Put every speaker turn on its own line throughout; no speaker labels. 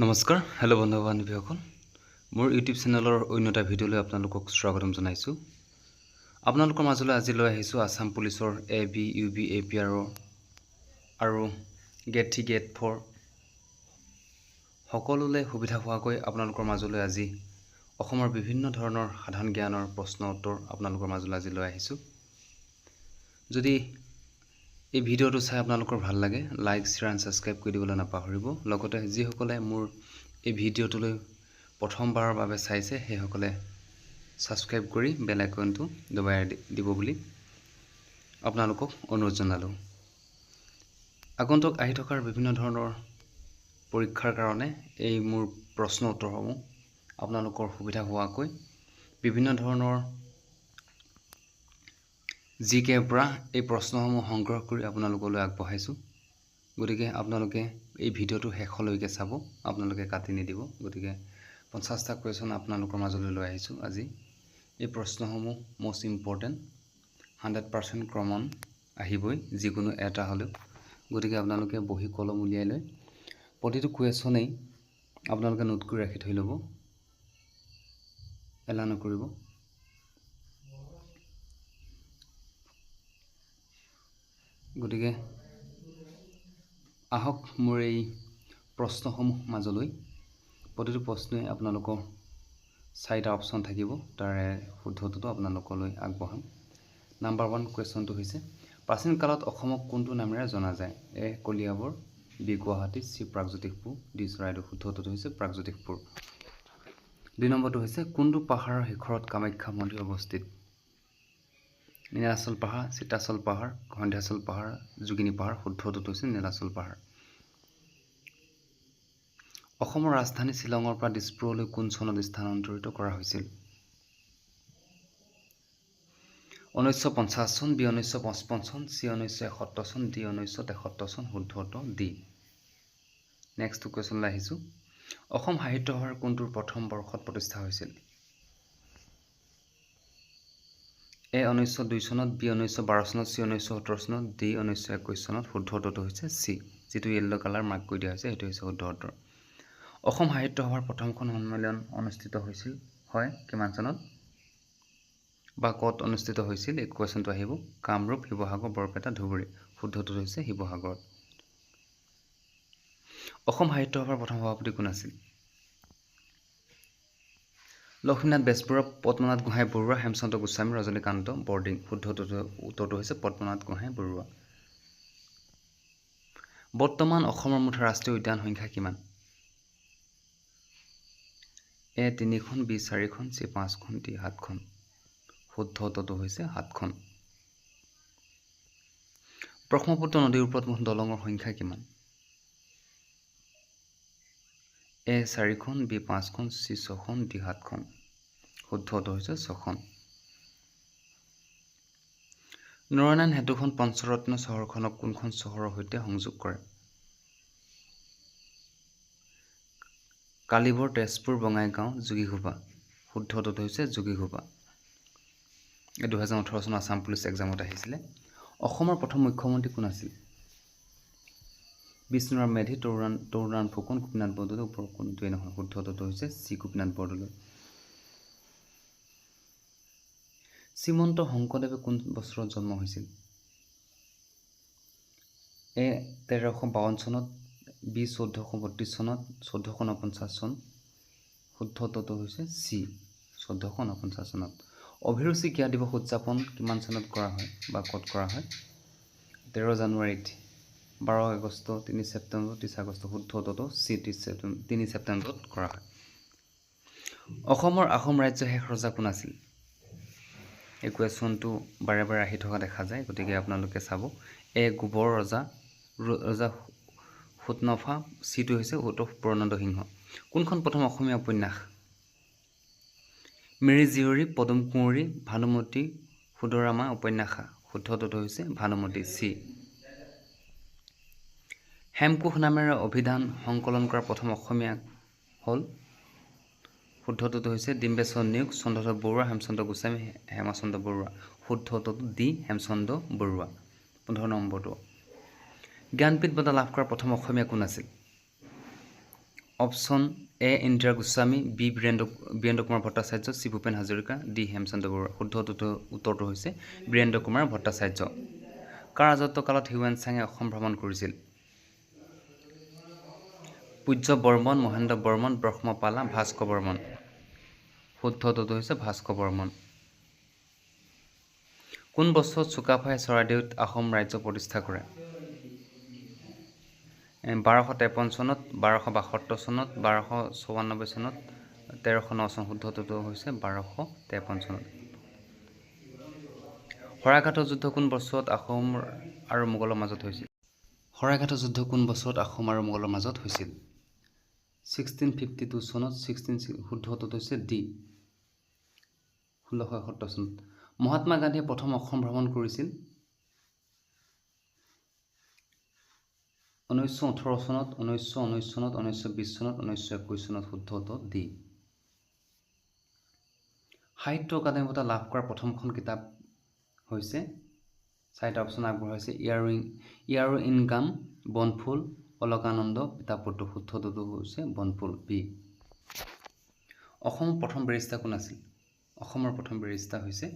নমস্কাৰ, হেল্ল' বন্ধু বান্ধৱীসকল। মোৰ ইউটিউব চেনেলৰ অন্য এটা ভিডিঅ'লৈ আপোনালোকক স্বাগতম জনাইছোঁ। আপোনালোকৰ মাজলৈ আজি লৈ আহিছোঁ আছাম পুলিচৰ AB, UB, APR আৰু গেট 3, গেট 4 সকলোলৈ সুবিধা হোৱাকৈ আপোনালোকৰ মাজলৈ আজি অসমৰ বিভিন্ন ধৰণৰ সাধাৰণ জ্ঞানৰ প্ৰশ্ন উত্তৰ আপোনালোকৰ মাজলৈ আজি লৈ আহিছোঁ। যদি এই ভিডিঅ'টো চাই আপোনালোকৰ ভাল লাগে, লাইক, শ্বেয়াৰ এণ্ড ছাবস্ক্ৰাইব কৰি দিবলৈ নাপাহৰিব। লগতে যিসকলে মোৰ এই ভিডিঅ'টোলৈ প্ৰথমবাৰৰ বাবে চাইছে সেইসকলে ছাবস্ক্ৰাইব কৰি বেল আইকনটো দবাই দিব বুলি আপোনালোকক অনুৰোধ জনালোঁ। আগন্তুক আহি থকাৰ বিভিন্ন ধৰণৰ পৰীক্ষাৰ কাৰণে এই মোৰ প্ৰশ্ন উত্তৰসমূহ আপোনালোকৰ সুবিধা হোৱাকৈ বিভিন্ন ধৰণৰ জিকেৰ পৰা এই প্ৰশ্নসমূহ সংগ্ৰহ কৰি আপোনালোকলৈ আগবঢ়াইছোঁ। গতিকে আপোনালোকে এই ভিডিঅ'টো শেষলৈকে চাব, আপোনালোকে কাটি নিদিব। গতিকে 50টা কুৱেশ্যন আপোনালোকৰ মাজলৈ লৈ আহিছোঁ আজি। এই প্ৰশ্নসমূহ মষ্ট ইম্পৰ্টেণ্ট, 100% কমন আহিবই, যিকোনো এটা হ'লেও। গতিকে আপোনালোকে বহি কলম উলিয়াই লৈ প্ৰতিটো কুৱেশ্যনেই আপোনালোকে নোট কৰি ৰাখি থৈ ল'ব, এলাহ নকৰিব। গতিকে আহক মোৰ এই প্ৰশ্নসমূহ মাজলৈ। প্ৰতিটো প্ৰশ্নই আপোনালোকৰ 4টা অপশ্যন থাকিব, তাৰে শুদ্ধটোতো আপোনালোকলৈ আগবঢ়াম। নাম্বাৰ 1 কুৱেশ্যনটো হৈছে, প্ৰাচীন কালত অসমক কোনটো নামেৰে জনা যায়? A Kaliabor, B Guwahati, C Pragjyotishpur, D Charaideo. শুদ্ধটোতো হৈছে প্ৰাগজ্যোতিষপুৰ। 2 নম্বৰটো হৈছে, কোনটো পাহাৰৰ শিখৰত কামাখ্যা মন্দিৰ অৱস্থিত? নীলাচল পাহাৰ, চিতাচল পাহাৰ, সন্ধ্যাচল পাহাৰ, যোগিনী পাহাৰ। শুদ্ধটোতো হৈছে নীলাচল পাহাৰ। অসমৰ ৰাজধানী শ্বিলঙৰ পৰা দিছপুৰলৈ কোন চনত স্থানান্তৰিত কৰা হৈছিল? 1950 চন, বি 1955 চন, চি 1971 চন, ডি 1973 চন। শুদ্ধটো ডি। নেক্সট কুৱেশ্যনলৈ আহিছোঁ। অসম সাহিত্য সভাৰ কোনটোৰ প্ৰথম বৰ্ষত প্ৰতিষ্ঠা হৈছিল? এ 1902 চনত, বি 1912 চনত, চি 1917 চনত, ডি 1921 চনত। শুদ্ধটো হৈছে চি, যিটো য়েল্ল' কালাৰ মাৰ্ক কৰি দিয়া হৈছে সেইটো হৈছে শুদ্ধ উত্তৰ। অসম সাহিত্য সভাৰ প্ৰথমখন সন্মিলন অনুষ্ঠিত হৈছিল হয় কিমান চনত বা ক'ত অনুষ্ঠিত হৈছিল? এই কুৱেশ্যনটো আহিব কামৰূপ, শিৱসাগৰ, বৰপেটা, ধুবুৰী। শুদ্ধটো হৈছে শিৱসাগৰত। অসম সাহিত্য সভাৰ প্ৰথম সভাপতি কোন আছিল? লক্ষ্মীনাথ বেজবৰুৱা, পদ্মনাথ গোহাঁই বৰুৱা, হেমচন্দ্ৰ গোস্বামী, ৰজনীকান্ত বৰদিং। উত্তৰটো হৈছে পদ্মনাথ গোহাঁই বৰুৱা। বৰ্তমান অসমৰ মুঠ ৰাষ্ট্ৰীয় উদ্যান সংখ্যা কিমান? এ 3খন, বি 4খন, চি 5খন, ডি 7খন। শুদ্ধটো হৈছে 7খন। ব্ৰহ্মপুত্ৰ নদীৰ ওপৰত মুঠ দলঙৰ সংখ্যা কিমান? এ 4খন, বি 5খন, চি 6খন, ডি 7খন। শুদ্ধটো হৈছে 6খন। নৰনাৰায়ণ সেতুখন পঞ্চৰত্ন চহৰখনক কোনখন চহৰৰ সৈতে সংযোগ কৰে? কালিবৰ, তেজপুৰ, বঙাইগাঁও, যোগীঘোপা। শুদ্ধটো হৈছে যোগীঘোপা। 2018 চনৰ আছাম পুলিচ এক্সামত আহিছিলে। অসমৰ প্ৰথম মুখ্যমন্ত্ৰী কোন আছিল? বিষ্ণুৰাম মেধি, তৰুণৰাম ফুকন, গোপীনাথ বৰদলৈ। ওপৰৰ কোনটোৱেই নহয়, শুদ্ধটো হৈছে চি গোপীনাথ বৰদলৈ। শ্ৰীমন্ত শংকৰদেৱে কোন বছৰত জন্ম হৈছিল? এ 1352 চনত, বি 1432 চনত, 1449 চন। শুদ্ধটো হৈছে চি 1449 চনত। অভিৰুচি ক্ৰীড়া দিৱস উদযাপন কিমান চনত কৰা হয় বা ক'ত কৰা হয়? 13 জানুৱাৰীত, 12 আগষ্ট, 3 ছেপ্টেম্বৰ, 30 আগষ্ট। শুদ্ধটো চি 3 ছেপ্টেম্বৰত কৰা হয়। অসমৰ আহোম ৰাজ্যৰ শেষ ৰজা কোন আছিল? এই কুৱেশ্যনটো বাৰে বাৰে আহি থকা দেখা যায়, গতিকে আপোনালোকে চাব। এ গোবৰ ৰজা সুতনফা, চিটো হৈছে পৰনন্দ সিংহ। কোনখন প্ৰথম অসমীয়া উপন্যাস? মিৰি জীয়ৰী, পদুম কুঁৱৰী, ভানুমতী, সুদৰামা উপন্যাসা। শুদ্ধটো হৈছে ভানুমতী, চি। হেমকোষ নামেৰে অভিধান সংকলন কৰা প্ৰথম অসমীয়া হ'ল? শুদ্ধটো হৈছে ডিম্বেশ্বৰ নেওগ, চন্দ্ৰধৰ বৰুৱা, হেমচন্দ্ৰ গোস্বামী, হেমচন্দ্ৰ বৰুৱা। শুদ্ধটো ডি হেমচন্দ্ৰ বৰুৱা। 15 নম্বৰটো। জ্ঞানপীঠ বঁটা লাভ কৰা প্ৰথম অসমীয়া কোন আছিল? Option A Indira Goswami, B Birendra Kumar Bhattacharya, C Bhupen Hazarika, D Hemchandra Barua. শুদ্ধ উত্তৰটো হৈছে বীৰেন্দ্ৰ কুমাৰ ভট্টাচাৰ্য। কাৰ ৰাজত্বকালত হিউৱেন চাঙে অসম ভ্ৰমণ কৰিছিল? পূজ্য বৰ্মন, মহেন্দ্ৰ বৰ্মন, ব্ৰহ্মপালা, ভাস্কৰ বৰ্মন। শুদ্ধ উত্তৰটো হৈছে ভাস্কৰ বৰ্মন। কোন বছৰত চুকাফাই চৰাইদেউত আহোম ৰাজ্য প্ৰতিষ্ঠা কৰে? 1253 চনত, 1272 চনত, 1294 চনত, 1309 চনত। শুদ্ধ উত্তৰটো হৈছে 1253 চনত। শৰাইঘাটৰ যুদ্ধ কোন বছৰত আহোম আৰু মোগলৰ মাজত হৈছিল? শৰাইঘাটৰ যুদ্ধ কোন বছৰত আহোম আৰু মোগলৰ মাজত হৈছিল? 1652 চনত। শুদ্ধ উত্তৰটো হৈছে ডি 1671 চনত। মহাত্মা গান্ধীয়ে প্ৰথম অসম ভ্ৰমণ কৰিছিল 1918 চনত, 1919 চনত, 1920 চনত, 1921 চনত। শুদ্ধ উত্তৰ ডি। সাহিত্য অকাডেমি বঁটা লাভ কৰা প্ৰথমখন কিতাপ হৈছে, চাৰিটা অপশ্যন আগবঢ়াইছে, ইয়াৰো ইনকাম, বনফুল, অলকানন্দ, পিতাপুত্ৰ। শুদ্ধ উত্তৰটো হৈছে বনফুল, বি। অসমৰ প্ৰথম বেৰিষ্টাৰ কোন আছিল? অসমৰ প্ৰথম বেৰিষ্টাৰ হৈছে,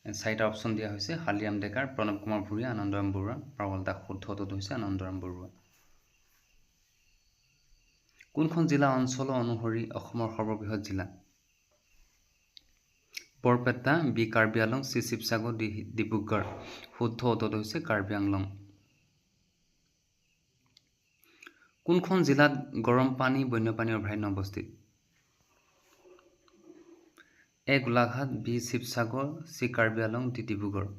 চাৰিটা অপশ্যন দিয়া হৈছে, হালিৰাম ডেকাৰ, প্ৰণৱ কুমাৰ ভূঞা, আনন্দৰাম বৰুৱা, প্ৰবল দাস। শুদ্ধ উত্তৰটো হৈছে আনন্দৰাম বৰুৱা। কোনখন জিলা অঞ্চল অনুসৰি অসমৰ সৰ্ববৃহৎ জিলা? Barpeta, B Karbi Anglong, C Sivasagar, D Dibrugarh. শুদ্ধ উত্তৰটো হৈছে কাৰ্বি আংলং। কোনখন জিলাত গৰমপানী বন্যপ্ৰাণী অভয়াৰণ্য অৱস্থিত? A Golaghat, B Sivasagar, C Karbi Anglong, D Dibrugarh.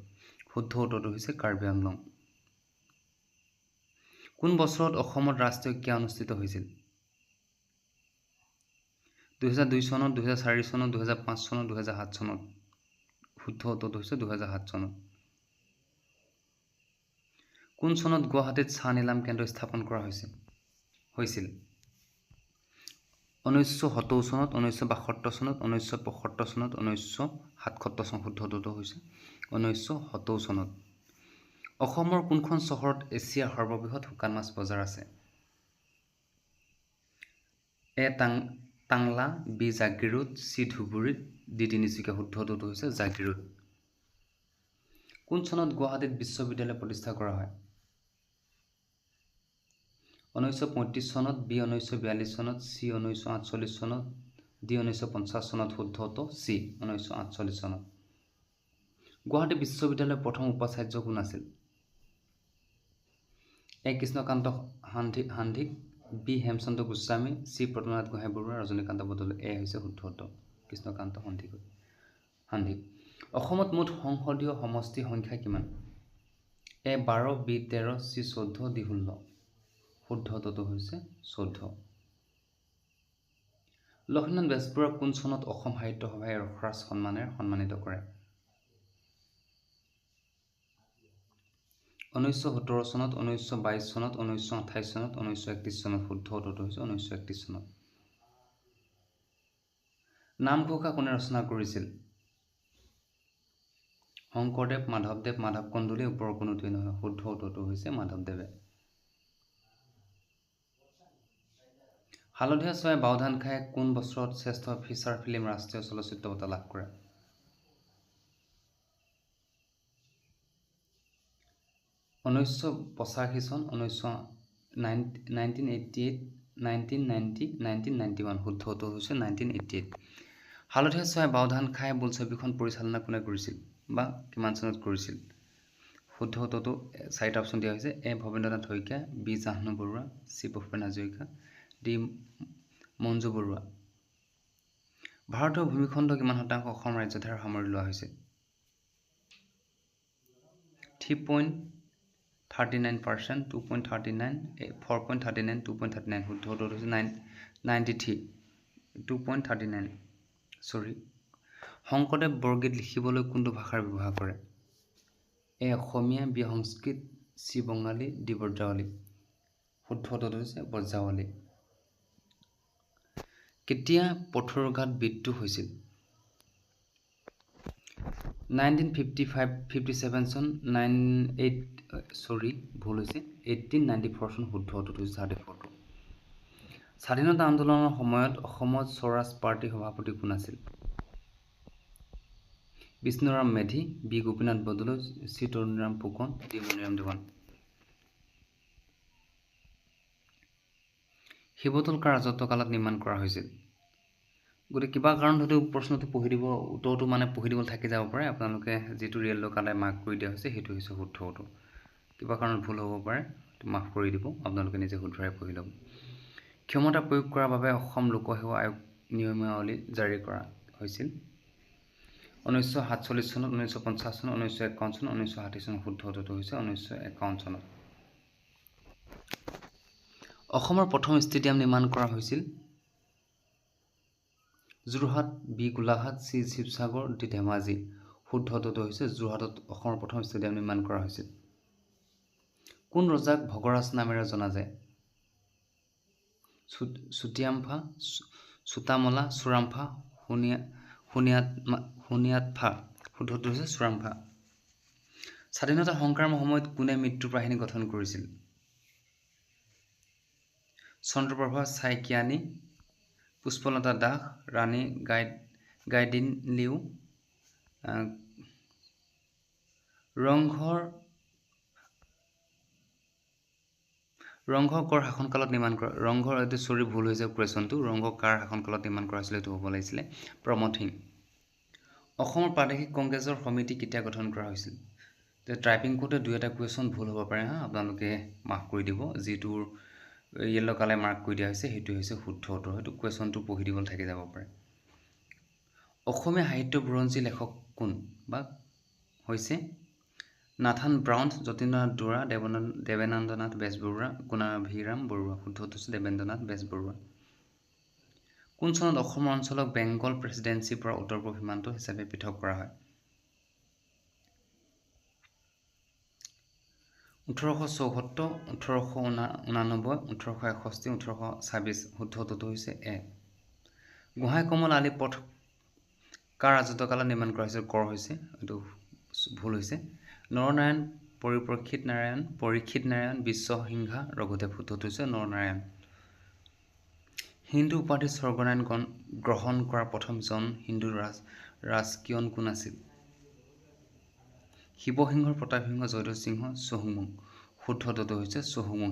শুদ্ধ উত্তৰটো হৈছে কাৰ্বি আংলং। কোন বছৰত অসমত ৰাষ্ট্ৰীয় ক্ৰীড়া অনুষ্ঠিত হৈছিল? 2002 চনত, 2004 চনত, 2005 চনত, 2007 চনত। শুদ্ধ উত্তৰটো হৈছে 2007 চনত। কোন চনত গুৱাহাটীত চাহ নিলাম কেন্দ্ৰ স্থাপন কৰা হৈছিল? 1970 চনত, 1972 চনত, 1975 চনত, 1977 চনত। শুদ্ধ উত্তৰটো হৈছে 1970 চনত। অসমৰ কোনখন চহৰত এছিয়াৰ সৰ্ববৃহৎ শুকান মাছ বজাৰ আছে? এ টাংলা, বি জাগিৰোড, চি ধুবুৰীত, ডি তিনিচুকীয়া। শুদ্ধ উত্তৰটো হৈছে জাগিৰোড। কোন চনত গুৱাহাটীত বিশ্ববিদ্যালয় প্ৰতিষ্ঠা কৰা হয়? 1935 চনত, বি 1942 চনত, চি 1948 চনত, ডি 1950 চনত। শুদ্ধ উত্তৰ চি 1948 চনত। গুৱাহাটী বিশ্ববিদ্যালয়ৰ প্ৰথম উপাচাৰ্য কোন আছিল? এ কৃষ্ণকান্ত সন্দিকৈ, বি হেমচন্দ্ৰ গোস্বামী, চি পদ্মনাথ গোহাঁই বৰুৱা, ৰজনীকান্ত বৰদলৈ। এ হৈছে শুদ্ধ উত্তৰ কৃষ্ণকান্ত সন্দিকৈ। অসমত মুঠ সংসদীয় সমষ্টিৰ সংখ্যা কিমান? এ 12, বি 13, চি 14, ডি 16। শুদ্ধ উত্তৰটো হৈছে 14। লক্ষ্মীনাথ বেজবৰুৱাক কোন চনত অসম সাহিত্য সভাই ৰসৰাজ সন্মানেৰে সন্মানিত কৰে? 1917 চনত, 1922 চনত, 1928 চনত, 1931 চনত। শুদ্ধ উত্তৰটো হৈছে 1931 চনত। নামঘোষা কোনে ৰচনা কৰিছিল? শংকৰদেৱ, মাধৱদেৱ, মাধৱ কন্দলী, ওপৰৰ কোনোটোৱেই নহয়। শুদ্ধ উত্তৰটো হৈছে মাধৱদেৱে। হালধীয়া চৰাই বাওধান খাই কোন বছৰত শ্ৰেষ্ঠ ফিচাৰ ফিল্ম ৰাষ্ট্ৰীয় চলচ্চিত্ৰ বঁটা লাভ কৰে? 1985 চন, 1988, 1990, 1991। শুদ্ধ উত্তৰ হৈছে 1988। হালধীয়া চৰাই বাওধান খাই বোলছবিখন পৰিচালনা কোনে কৰিছিল বা কিমান চনত কৰিছিল? শুদ্ধ উত্তৰটো চাৰিটা অপশ্যন দিয়া হৈছে, A Bhabendranath Saikia, B Jahnu Barua, C Bhupen Hazarika, D Manju Barua. ভাৰতৰ ভূমিখণ্ড কিমান শতাংশ অসম ৰাজ্যধাৰা সামৰি লোৱা হৈছে? 3.39%, 2.39, 4.39, 2.39। শুদ্ধ উত্তৰটো হৈছে 93, 2.39। শংকৰদেৱ বৰগীত লিখিবলৈ কোনটো ভাষাৰ ব্যৱহাৰ কৰে? এ অসমীয়া, বি সংস্কৃত, চি বঙালী, ডি ব্ৰজাৱলী। শুদ্ধ উত্তৰটো হৈছে ব্ৰজাৱলী। কেতিয়া পথৰুঘাট বিদ্ৰোহ হৈছিল? 1957 চন, 1894 চন। শুদ্ধ উত্তৰটো হৈছে 34। স্বাধীনতা আন্দোলনৰ সময়ত অসমত স্বৰাজ পাৰ্টীৰ সভাপতি কোন আছিল? Bishnuram Medhi, B Gopinath Bordoloi, C Tarunram Phukan, D Maniram Dewan. Sivadol কাৰ ৰাজত্ব কালত নিৰ্মাণ কৰা হৈছিল? গতিকে কিবা কাৰণত হয়তো প্ৰশ্নটো পঢ়ি দিব, উত্তৰটো মানে পঢ়ি দিব থাকি যাব পাৰে। আপোনালোকে যিটো ৰিয়েল কালে মাৰ্ক কৰি দিয়া হৈছে সেইটো হৈছে শুদ্ধ উত্তৰ। কিবা কাৰণত ভুল হ'ব পাৰে, মাফ কৰি দিব, আপোনালোকে নিজে শুদ্ধৰাই পঢ়ি ল'ব। ক্ষমতা প্ৰয়োগ কৰাৰ বাবে অসম লোকসেৱা আয়োগ নিয়মাৱলী জাৰি কৰা হৈছিল 1947 চনত, 1950 চনত, 1951 চনত, 1960 চনত। শুদ্ধ উত্তৰটো হৈছে 1951 চনত। অসমৰ প্ৰথম ষ্টেডিয়াম নিৰ্মাণ কৰা হৈছিল Jorhat, B Golaghat, C Sivasagar, D Dhemaji. শুদ্ধ উত্তৰটো হৈছে যোৰহাটত অসমৰ প্ৰথম ষ্টেডিয়াম নিৰ্মাণ কৰা হৈছিল। কোন ৰজাক ভগৰাজ নামেৰে জনা যায়? চুটিয়ামফা, চুতামলা, চুৰামফা, সোণিয়াতফা। শুদ্ধ উত্তৰ হৈছে চুৰামফা। স্বাধীনতা সংগ্ৰামৰ সময়ত কোনে মৃত্যু বাহিনী গঠন কৰিছিল? চন্দ্ৰপ্ৰভা চাইকিয়ানী, পুষ্পলতা দাস, ৰাণী গাইদিনলিউ। ৰংঘৰ কৰ শাসনকালত নিৰ্মাণ কৰা? ৰংঘৰ, এইটো চৰি ভুল হৈছে কুৱেশ্যনটো। ৰংঘৰ কাৰ শাসনকালত নিৰ্মাণ কৰা হৈছিলে এইটো হ'ব লাগিছিলে প্ৰমথ সিং। অসমৰ প্ৰাদেশিক কংগ্ৰেছৰ সমিতি কেতিয়া গঠন কৰা হৈছিল? টাইপিং কৰোঁতে দুই এটা কুৱেশ্যন ভুল হ'ব পাৰে, আপোনালোকে মাফ কৰি দিব। যিটোৰ য়েল্ল' কালাৰ মাৰ্ক কৰি দিয়া হৈছে সেইটো হৈছে শুদ্ধ উত্তৰ। হয়তো কুৱেশ্যনটো পঢ়ি দিব থাকি যাব পাৰে। অসমীয়া সাহিত্য বুৰঞ্জী লেখক কোন? বা হৈছে নাথান ব্ৰাউন, যতীন্দ্ৰনাথ দুৱৰা, দেবেন্দ্ৰনাথ বেজবৰুৱা, গুণাভিৰাম বৰুৱা। শুদ্ধ উত্তৰ হৈছে দেবেন্দ্ৰনাথ বেজবৰুৱা। কোন চনত অসমৰ অঞ্চলক বেংগল প্ৰেচিডেন্সিৰ পৰা উত্তৰ পূব সীমান্ত হিচাপে পৃথক কৰা হয়? 1874, 1889, 1861, 1826। শুদ্ধ উত্তৰটো হৈছে এ। গোহাঁই কমল আলি পথ কাৰ ৰাজত্ব কালত নিৰ্মাণ কৰা হৈছিল? কৰ হৈছে, এইটো ভুল হৈছে। নৰনাৰায়ণ, পৰীক্ষিত নাৰায়ণ, বিশ্বসিংহা, ৰঘুদেৱ। শুদ্ধ হৈছে নৰনাৰায়ণ। হিন্দু উপাধি স্বৰ্গনাৰায়ণ গ্ৰহণ কৰা প্ৰথম জন হিন্দু ৰাজকিয়ন কোন আছিল? শিৱসিংহ, প্ৰতাপসিংহ, জয়ধ্বজ সিংহ, চহুমুং। শুদ্ধ উত্তৰটো হৈছে চহুমুং।